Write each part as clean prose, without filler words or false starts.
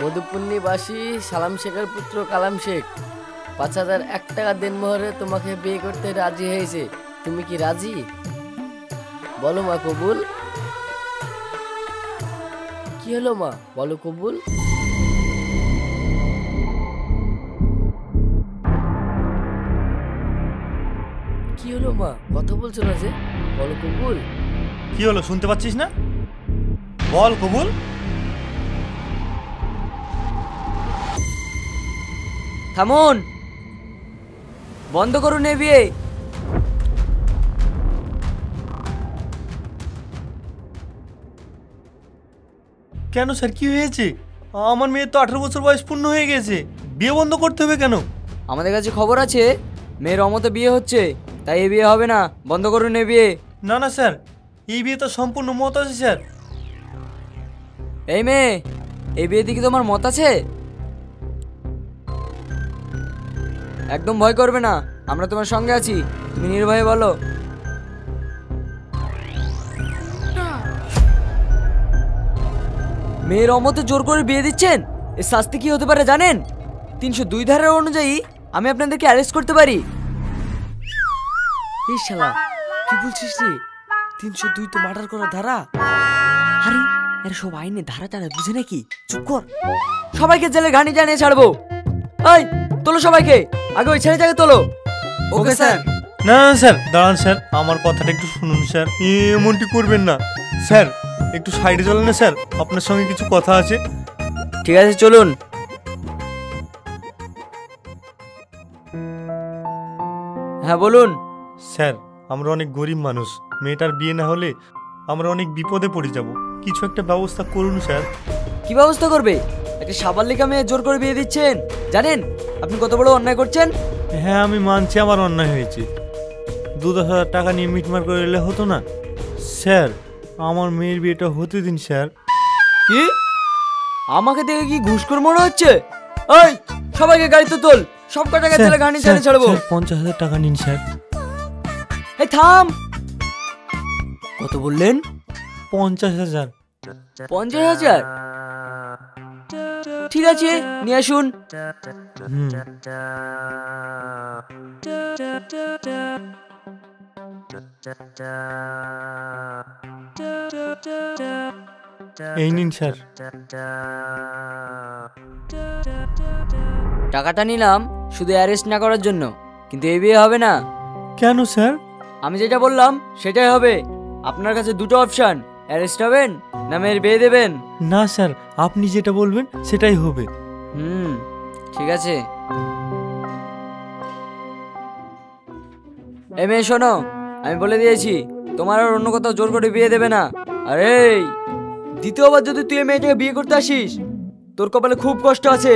মধুপুন্নিবাসী সালাম শেখের পুত্র কালাম শেখ ৫,০০০ টাকা দেনমোহরে তোমাকে বিয়ে করতে রাজি হয়েছে। তুমি কি রাজি? বলো মা কবুল। কি হলো মা, বলো কবুল। কি হলো মা, কথা বলছো না যে? বলো কবুল। কি হলো, শুনতে পাচ্ছিস না? বল কবুল। থামুন, বন্ধ করুন এ বিয়ে। কেন স্যার, কি হয়েছে? আমার মেয়ের তো 18 বছর বয়স পূর্ণ হয়ে গেছে, বিয়ে বন্ধ করতে হবে কেন? আমাদের কাছে খবর আছে মেয়ের অমতে বিয়ে হচ্ছে, তাই এ বিয়ে হবে না, বন্ধ করুন এ বিয়ে। না না স্যার, এই বিয়ে তো সম্পূর্ণ মত আছে স্যার। এই মেয়ে, এই বিয়েতে কি তোমার মত আছে? একদম ভয় করবে না, আমরা তোমার সঙ্গে আছি, তুমি নির্ভয়ে বলো। মেয়ের অমতে জোর করে বিয়ে দিচ্ছেন, এর শাস্তি কি হতে পারে জানেন? 302 ধারার অনুযায়ী আমি আপনাদেরকে অ্যারেস্ট করতে পারি। এই শালা কি বলছিস রে? 302 তো মার্ডার করার ধারা। আরে এর সব আইনে ধারা টারা বুঝে নাকি? চুপ কর। সবাইকে জেলে ঘানি জানিয়ে ছাড়বো। এই তোলো সবাইকে, আগে ওই ছেলে জায়গায় তোলো। Okay sir. না না স্যার, দাঁড়ান স্যার, আমার কথাটা একটু শুনুন স্যার, এমনটি করবেন না স্যার, একটু সাইডে চলেন না স্যার, আপনার সঙ্গে কিছু কথা আছে। ঠিক আছে চলুন। হ্যাঁ বলুন। স্যার, আমরা অনেক গরিব মানুষ, মেয়েটার বিয়ে না হলে আমরা অনেক বিপদে পড়ে যাব, কিছু একটা ব্যবস্থা করুন স্যার। কি ব্যবস্থা করবে? একটা সাবালিকা মেয়ে জোর করে বিয়ে দিচ্ছেন, জানেন আপনি কত বড় অন্যায় করছেন? হ্যাঁ আমি মানছি আমার অন্যায় হয়েছে, 2-10,000 টাকা নিয়ে মিটমাট করে এলে হতো না? স্যার আমার মেয়ের বিয়েটা হতে দিন স্যার। কি আমাকে দেখে কি ঘুষখোর মনে হচ্ছে? এই সবাইকে গাড়িতে তোল, সব কটাকে জেলে ঘানি জানিয়ে ছাড়বো। 50,000 টাকা নিন স্যার। এই থাম, কত বললেন? 50,000। 50,000? ঠিক আছে নিয়ে আসুন। এই নিন স্যার। টাকাটা নিলাম শুধু অ্যারেস্ট না করার জন্য, কিন্তু এই বিয়ে হবে না। কেন স্যার? আমি যেটা বললাম সেটাই হবে। আপনার কাছে দুটো অপশন, অ্যারেস্ট হবেন না মেয়ের বিয়ে দেবেন। না স্যার, আপনি যেটা বলবেন সেটাই হবে। ঠিক আছে। এই মেয়ে শোনো, আমি বলে দিয়েছি তোমার আর অন্য কোথাও জোর করে বিয়ে দেবে না। আরে দ্বিতীয়বার যদি তুই এই মেয়েটাকে বিয়ে করতে আসিস, তোর কপালে খুব কষ্ট আছে।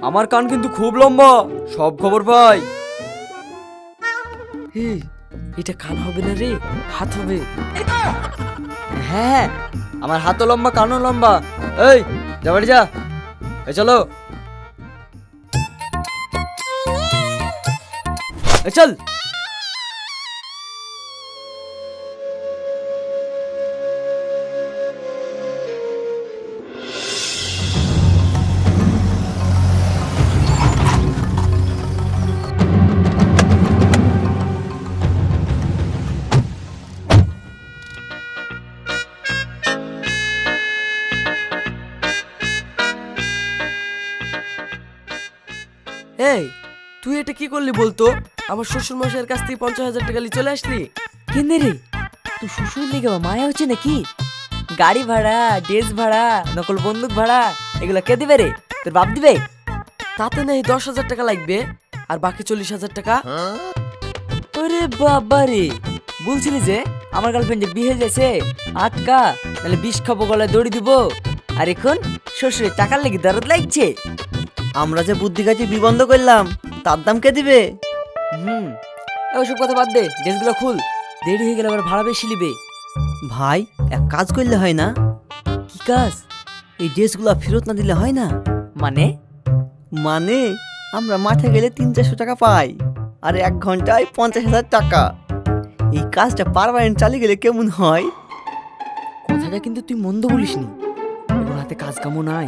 আমার কান কিন্তু খুব লম্বা, সব খবর পাই। এটা কান হবে না রে, হাত হবে। হ্যাঁ আমার হাতও লম্বা কানও লম্বা। এই যা বাড়ি যা, এই চলো চল। এই তুই এটা কি করলি বলতো? আমার শ্বশুর মশাইয়ের কাছ থেকে 50,000 টাকা নিয়ে চলে আসলি কেন রে? তুই শ্বশুর লেগে মায়া হচ্ছে নাকি? গাড়ি ভাড়া, ড্রেস ভাড়া, নকল বন্দুক ভাড়া এগুলো কে দিবে রে? তোর বাপ দিবে? তাতে নাই 10,000 টাকা লাগবে, আর বাকি 40,000 টাকা। ওরে বাবা রে, বলছিলি যে আমার গার্লফ্রেন্ডে বিয়ে গেছে, আটকা নাহলে বিষ খাবো, গলায় দড়ি দিব, আর এখন শ্বশুরের টাকার লেগে দরদ লাগছে। আমরা যে বুদ্ধি কাছে বিবন্ধ করলাম তার দাম কে দিবে? ওইসব কথা বাদ দে, ড্রেসগুলো খুল, দেরি হয়ে গেলে আবার ভাড়া বেশি নিবে। ভাই এক কাজ করলে হয় না? কি কাজ? এই ড্রেসগুলো ফেরত না দিলে হয় না? মানে? মানে আমরা মাঠে গেলে 300-400 টাকা পাই, আর 1 ঘন্টায় 50,000 টাকা। এই কাজটা পারমানেন্ট চালিয়ে গেলে কেমন হয়? কথাটা কিন্তু তুই মন্দ বলিসনি, এখন হাতে কাজ কামও নাই,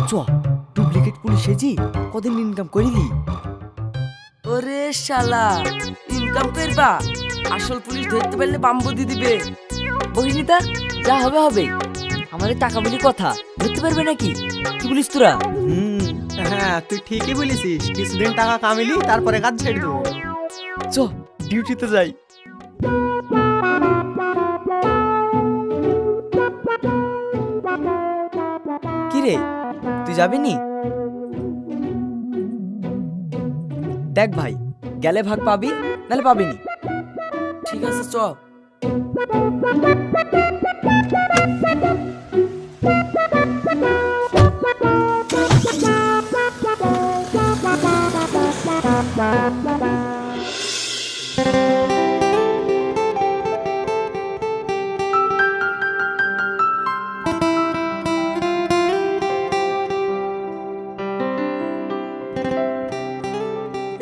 চ ডুপ্লিকেট পুলিশ সেজি কদিন ইনকাম করিলি। ওরে শালা, ইনকাম করবা? আসল পুলিশ ধরতে পারলে বাম্বদি দিবে। বহিনীতা যা হবে হবে, আমাদের টাকা বলি কথা, ধরতে পারবে নাকি? কি বলিস তোরা? হ্যাঁ তুই ঠিকই বলেছিস, কিছুদিন টাকা কামিলি তারপরে কাজ ছেড়ে দেবো। চ ডিউটিতে যাই। কি রে, তুই যাবি নি? দেখ ভাই, গেলে ভাগ পাবি, নাহলে পাবি নি। ঠিক আছে চ।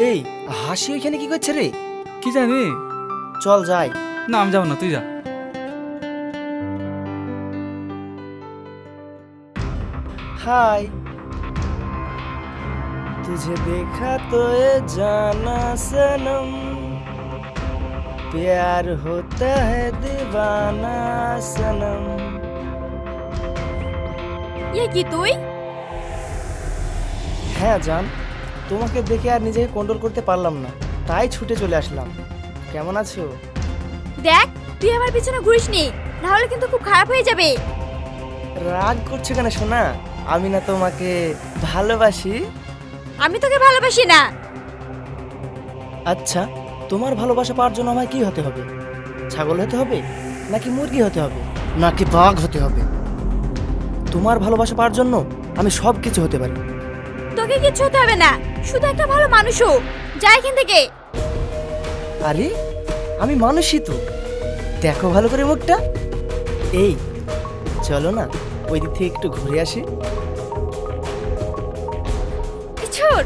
এই হাসি ওইখানে কি করছে রে? কি জানি। চল যাই। না আমি যাবো না, তুই যা। हाय तुझे देखा तो ये जाना सनम प्यार होता है दीवाना सनम। ये কি তুই? হ্যাঁ জান, তোমাকে দেখে আর নিজেকে কন্ট্রোল করতে পারলাম না, তাই ছুটে চলে আসলাম। কেমন আছো? দেখ তুই আমার পিছনে ঘুরিস নি, না হলে কিন্তু খুব খারাপ হয়ে যাবে। রাগ করছো কেন সোনা? আমি না তোমাকে ভালোবাসি। আমি তোকে ভালোবাসি না। আচ্ছা, তোমার ভালোবাসা পাওয়ার জন্য আমায় কি হতে হবে? ছাগল হতে হবে, নাকি মুরগি হতে হবে, নাকি বাঘ হতে হবে? তোমার ভালোবাসা পাওয়ার জন্য আমি সব কিছু হতে পারি। তোকে কিচ্ছু হতে হবে না, শুধু একটা ভালো মানুষ হো। যা এখান থেকে। আরে আমি মানুষই তো, দেখো ভালো করে মুখটা। এই চলো না, ওই দিক থেকে একটু ঘুরে আসি। ছোট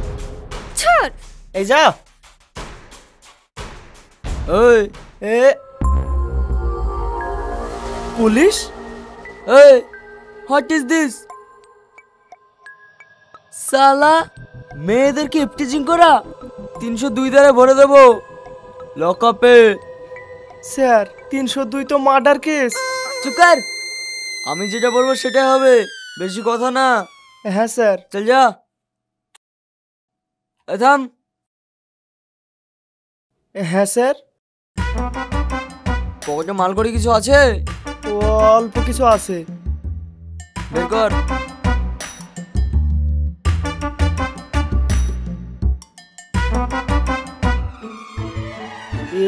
ছোট এই যাও। ওই এ পুলিশ? ওই হোয়াট ইজ দিস? সালা মেয়েদেরকে ইপটিজিং করা 302 ধারা ভরে দেবো লকআপে। স্যার 302 তো মার্ডার কেস। চুপ কর, আমি যেটা বলবো সেটাই হবে, বেশি কথা না। হ্যাঁ স্যার। চল যা। এই থাম। হ্যাঁ স্যার। পকেটে মাল করে কিছু আছে? অল্প কিছু আছে। বের কর।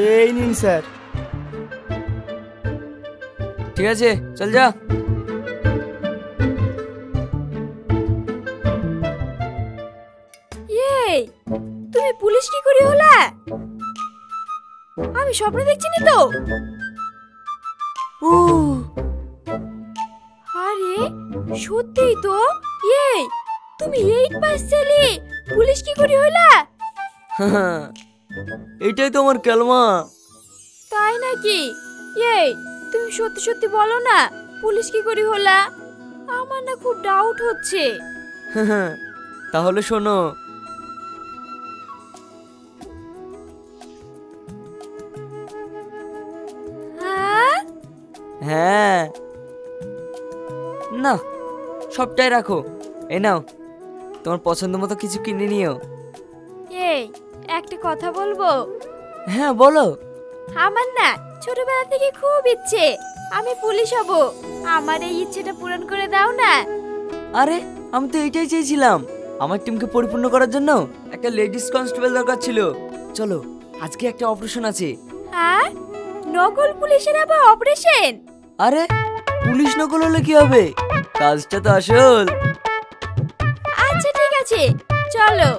এই নিন স্যার। ঠিক আছে চল যা। এই তুমি পুলিশ কি করে হলা? আমি স্বপ্ন দেখছি না তো? আরে সত্যিই তো। এই তুমি 8 পাস ছেলে, পুলিশ কি করে হলা? এটাই তো আমার কালমা। তাই নাকি? এই তুমি সত্যি সত্যি বলো না, পুলিশ কি করে হলা? আমার না খুব ডাউট হচ্ছে। তাহলে শোনো। হ্যাঁ হ্যাঁ না, সবটাই রাখো। এই নাও, তোমার পছন্দ মতো কিছু কিনে নিও। এই একটা কথা বলবো? হ্যাঁ বলো। আমার না ছোটবেলা থেকে খুব ইচ্ছে আমি পুলিশ হব। আমার এই ইচ্ছেটা পূরণ করে দাও না। আরে আমি তো এটাই চেয়েছিলাম। আমার টিমকে পরিপূর্ণ করার জন্য একটা লেডিস কনস্টেবল দরকার ছিল। চলো আজকে একটা অপারেশন আছে। হ্যাঁ, নকল পুলিশের আবার অপারেশন? আরে পুলিশ নকল হলে কি হবে, কাজটা তো আসল। আচ্ছা ঠিক আছে চলো।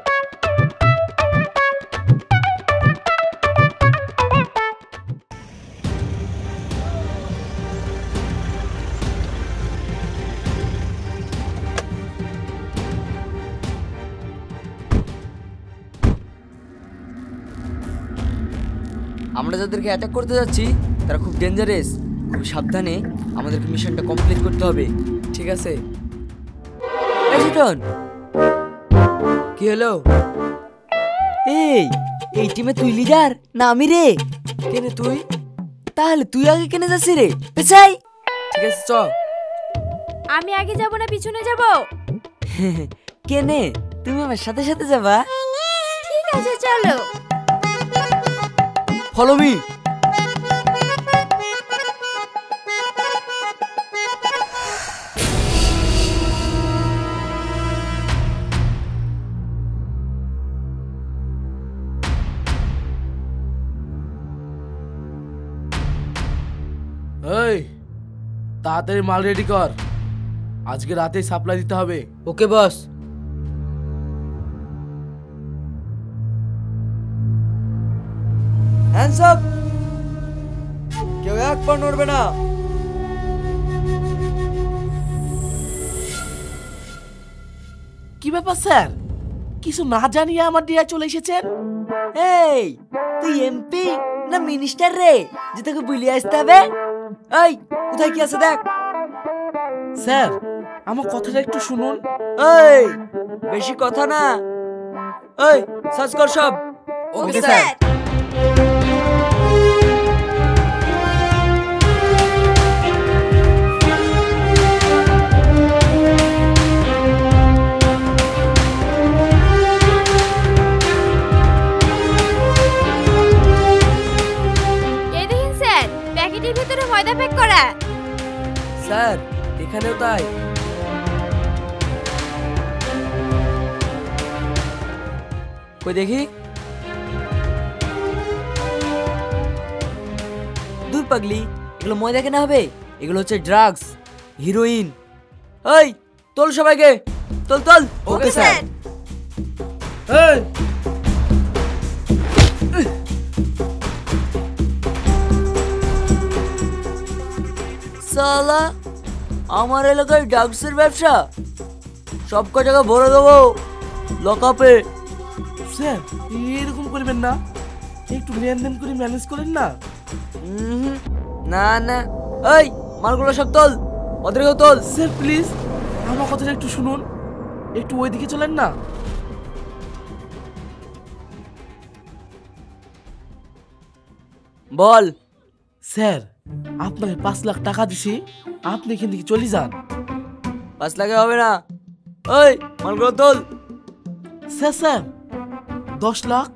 আমরা যাদেরকে অ্যাটাক করতে যাচ্ছি তারা খুব ডেঞ্জারাস, খুব সাবধানে আমাদেরকে মিশনটা কমপ্লিট করতে হবে। ঠিক আছে। আছে টন? কি হলো? এই টিমে তুই লিডার না আমি রে? কেনে তুই? তাহলে তুই আগে কেনে যাচ্ছি রে? পেছাই। ঠিক আছে চ। আমি আগে যাব না পিছনে যাব? কেনে তুমি আমার সাথে সাথে যাবা? ঠিক আছে চলো। Follow me. এই তাড়াতাড়ি মাল রেডি কর, আজকে রাতেই সাপ্লাই দিতে হবে। Okay boss. Hands up. কেউ এক পা নড়বে না। কি ব্যাপার স্যার, কিছু না জানিয়ে আমার ডিয়া চলে এসেছেন? এই তুই এমপি না মিনিস্টার রে যে তোকে বুলিয়ে আসতে হবে? এই কোথায় কি আছে দেখ। স্যার আমার কথাটা একটু শুনুন। এই বেশি কথা না। এই সার্চ কর সব। Okay sir. এই দেখেন স্যার, প্যাকেটের ভিতরে ময়দা প্যাক করা। স্যার এখানেও তাই। কই দেখি। দূর পাগলি, এগুলো ময়দা কেনা হবে? এগুলো হচ্ছে ড্রাগস, হিরোইন। এই তোল সবাইকে, তোল তোল। Okay sir. এই সালা আমার এলাকায় ড্রাগসের ব্যবসা, সব জায়গা ভরে দেবো লকআপে। স্যার এরকম করবেন না, একটু লেনদেন করে ম্যানেজ করেন না। না না, এই মালগুলো সব তোল, ওদেরকেও তোল। স্যার প্লিজ আমার কথাটা একটু শুনুন, একটু ওইদিকে চলেন না। বল। স্যার আপনাকে 5 লাখ টাকা দিছি, আপনি এখান থেকে চলে যান। 5 লাখে হবে না। এই মালগুলো তোল। Sir sir 10 lakh.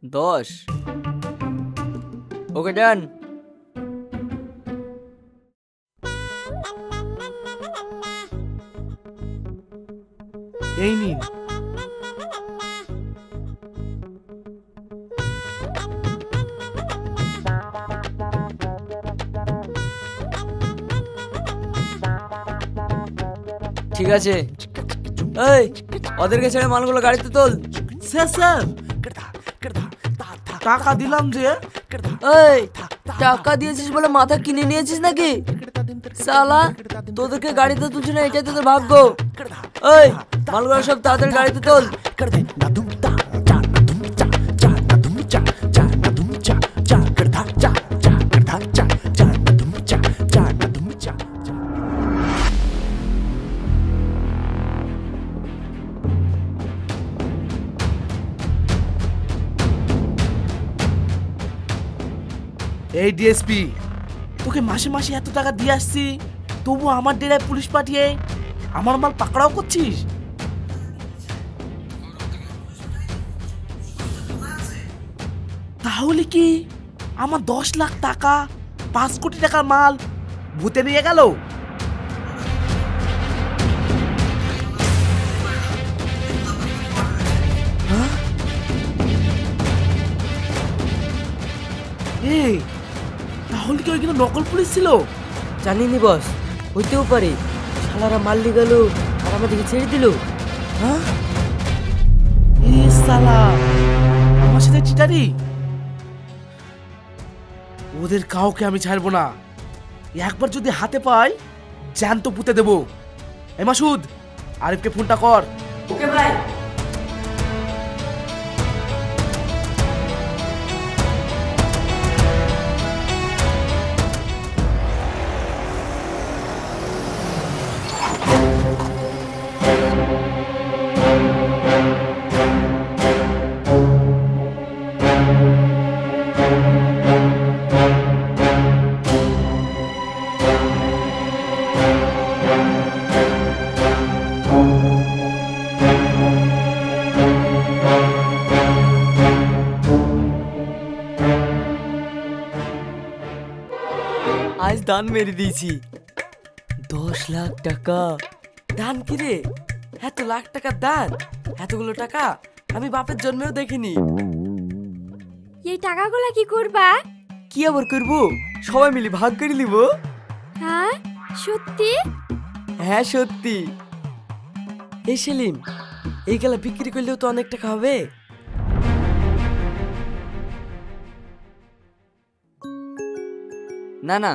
10। ওকে ডান। এই নিন। ঠিক আছে। এই ওদেরকে ছেড়ে মালগুলো গাড়িতে তোল। স্যার স্যার টাকা দিলাম যে। এই টাকা দিয়েছিস বলে মাথা কিনে নিয়েছিস নাকি? সালা তোদেরকে গাড়িতে তুলছি না, এটাই তোদের ভাগ্য। এই মালগুলো সব তাড়াতাড়ি গাড়িতে তোল। এই ডিএসপি, তোকে মাসে মাসে এত টাকা দিয়ে আসছি, তবু আমার ডেরায় পুলিশ পাঠিয়ে আমার মাল পাকড়াও করছিস? তাহলে কি আমার 10 লাখ টাকা, 5 কোটি টাকার মাল ভূতে নিয়ে গেল? এই তাহলে কি ওইখানে নকল পুলিশ ছিল? জানিনি বস, হইতেও পারে। শালারা মাল্লি গেল আর আমাদেরকে ছেড়ে দিল। হ্যাঁ এ সালা আমার সাথে চিটারি। ওদের কাউকে আমি ছাড়বো না, একবার যদি হাতে পাই জ্যান্ত পুঁতে দেবো। এ মাসুদ, আরিফকে ফোনটা কর। ওকে ভাই। দান মেরে দিয়েছি। 10 লাখ টাকা। দান কি রে? এত লাখ টাকার দান? এতগুলো টাকা আমি বাপের জন্মেও দেখিনি। এই টাকাগুলো কি করবা? কি আবার করবো, সবাই মিলে ভাগ করে নিব। হ্যাঁ সত্যি? হ্যাঁ সত্যি। এই সেলিম, এই গেলা বিক্রি করলেও তো অনেক টাকা হবে। না না,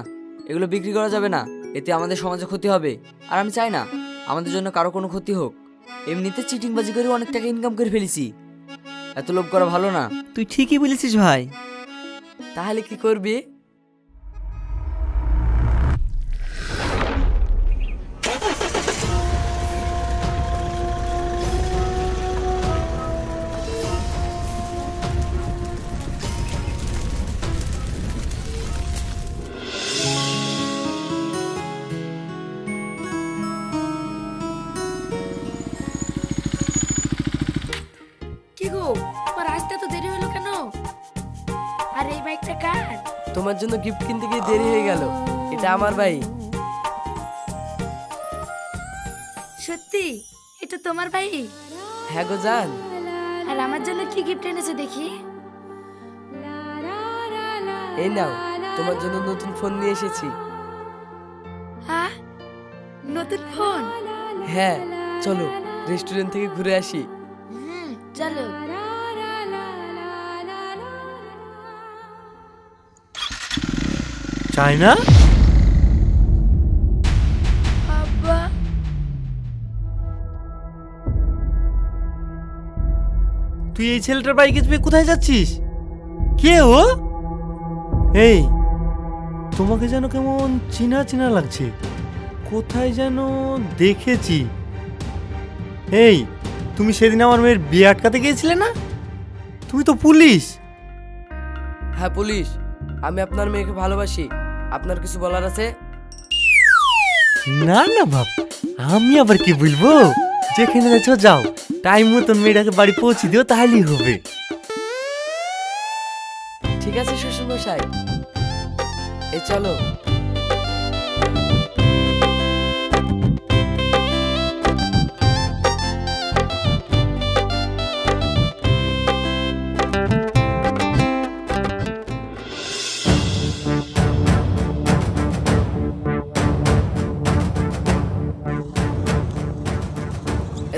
এগুলো বিক্রি করা যাবে না, এতে আমাদের সমাজে ক্ষতি হবে। আর আমি চাই না আমাদের জন্য কারো কোনো ক্ষতি হোক। এমনিতে চিটিংবাজি করে অনেক টাকা ইনকাম করে ফেলেছি, এত লোভ করা ভালো না। তুই ঠিকই বলেছিস ভাই। তাহলে কি করবি? কি গো, তোমার আসতে তো দেরি হলো কেন? আর এই বাইকটা কার? তোমার জন্য গিফট কিনতে গিয়ে দেরি হয়ে গেল। এটা আমার বাইক। সত্যি এটা তোমার বাইক? হ্যাঁ গো জান। আর আমার জন্য কি গিফট এনেছো দেখি? এই নাও, তোমার জন্য নতুন ফোন নিয়ে এসেছি। হ্যাঁ, নতুন ফোন? হ্যাঁ, চলো রেস্টুরেন্ট থেকে ঘুরে আসি। চলো। চায়না? আব্বা, তুই এই ছেলেটার বাইকে চেপে কোথায় যাচ্ছিস? কে ও? এই, তোমাকে যেন কেমন চিনা চিনা লাগছে, কোথায় যেন দেখেছি। এই, তুমি সেদিন আমার মেয়ের বিয়ে আটকাতে গিয়েছিলে না? তুমি তো পুলিশ। হ্যাঁ পুলিশ। আমি আপনার মেয়েকে ভালোবাসি। আপনার কিছু বলার আছে? না না বাপ, আমি আবার কি বলবো? যেখানে যাচ্ছ যাও, টাইম মতন মেয়েটাকে বাড়ি পৌঁছে দিও, তাহলেই হবে। ঠিক আছে শ্বশুর মশাই, এই চলো।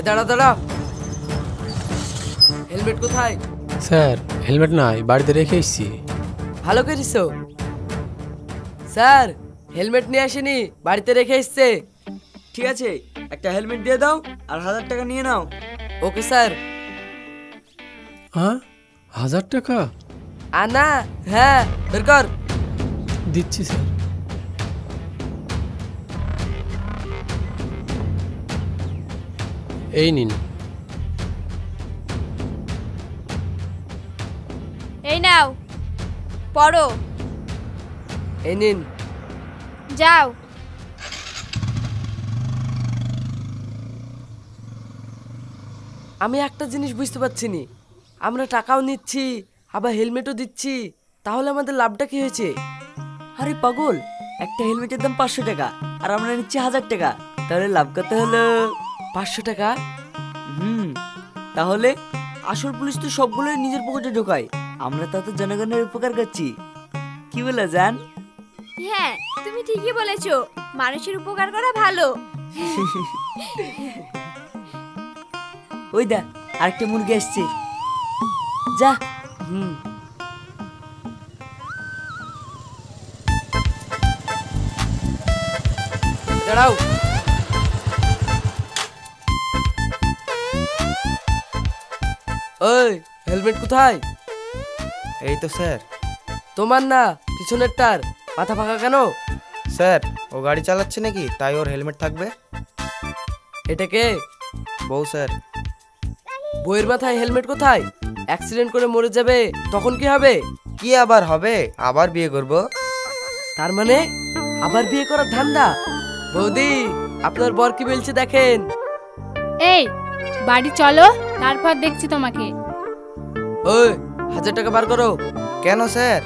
দাঁড়া দাঁড়া, হেলমেট কোথায়? স্যার হেলমেট নাই, বাড়িতে রেখে এসেছি। ভালো করিস। স্যার হেলমেট নিয়ে আসেনি, বাড়িতে রেখে এসছে। ঠিক আছে, একটা হেলমেট দিয়ে দাও আর 1000 টাকা নিয়ে নাও। Okay sir. হ্যাঁ 1000 টাকা আনা? হ্যাঁ বের কর। দিচ্ছি স্যার। এই নিন। এই নাও, পড়ো। এই নিন। যাও। আমি একটা জিনিস বুঝতে পারছি নি, আমরা টাকাও নিচ্ছি আবার হেলমেটও দিচ্ছি, তাহলে আমাদের লাভটা কি হয়েছে? আরে পাগল, একটা হেলমেটের দাম 500 টাকা আর আমরা নিচ্ছি 1000 টাকা, তাহলে লাভ কত হলো? 500 টাকা। তাহলে আসল পুলিশ তো সবগুলোই নিজের পকেটে ঢোকায়, আমরা তো জনগণের উপকার করছি। কি বলে জান? হ্যাঁ তুমি ঠিকই বলেছো, মানুষের উপকার করা ভালো। ওই দা, আরেকটা মুরগি আসছে, যা। দাঁড়াও। ওই হেলমেট কোথায়? এই তো স্যার। তোমার না, পিছনেরটার। মাথা ফাঁকা কেন? স্যার ও গাড়ি চালাচ্ছে নাকি, তাই ওর হেলমেট থাকবে। এটা কে? বউ স্যার। বইয়ের মাথায় হেলমেট কোথায়? অ্যাক্সিডেন্ট করে মরে যাবে, তখন কি হবে? কি আবার হবে, আবার বিয়ে করব। তার মানে আবার বিয়ে করার ধান্দা? বৌদি, আপনার বর কি বলছে দেখেন। এই বাড়ি চলো, তারপর দেখছি তোমাকে। ওই 1000 টাকা বার করো। কেন স্যার?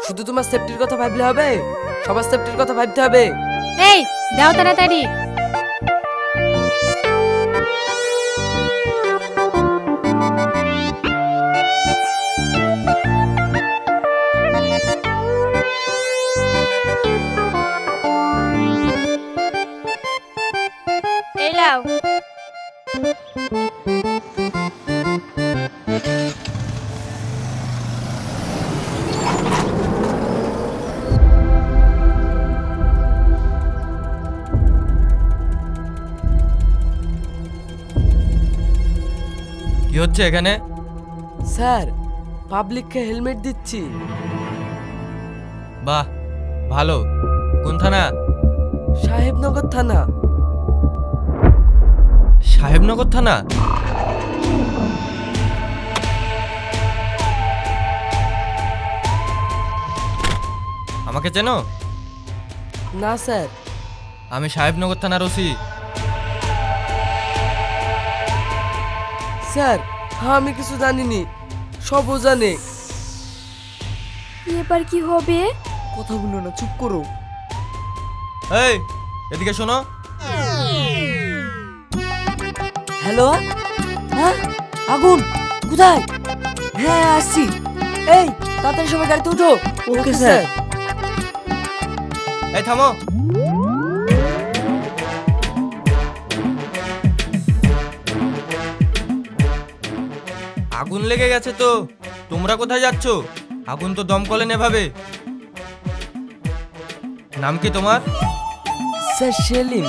শুধু তোমার সেফটির কথা ভাবলে হবে, সবার সেফটির কথা ভাবতে হবে। এই দাও তাড়াতাড়ি। এই লাও। কি হচ্ছে এখানে? স্যার, পাবলিককে হেলমেট দিচ্ছি। বাহ, ভালো। কোন থানা? সাহেবনগর থানা। সাহেবনগর থানা? আমাকে চেনো? না স্যার। আমি সাহেবনগর থানার ওসি। স্যার, আমি কিছু জানিনি, সবও জানে। এবার কি হবে? কথা বলো না, চুপ করো। এই এদিকে শোনো। হ্যালো, হ্যাঁ আগুন কোথায়? হ্যাঁ আসছি। এই তাড়াতাড়ি সবাই গাড়িতে উঠো। Okay sir. এই থামো। আগুন লেগে গেছে তো, তোমরা কোথায় যাচ্ছ? আগুন তো দমকলে নেভাবে। নাম কি তোমার? স্যার সেলিম।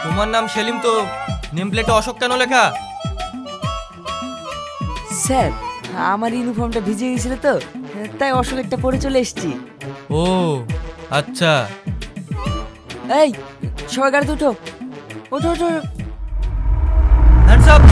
তোমার নাম সেলিম তো নেম প্লেটে অশোক কেন লেখা? স্যার আমার ইউনিফর্মটা ভিজে গেছিল তো, তাই অশোক একটা পরে চলে এসেছি। ও আচ্ছা। এই সবাই গাড়িতে উঠো, ওঠো ওঠো। Hands up.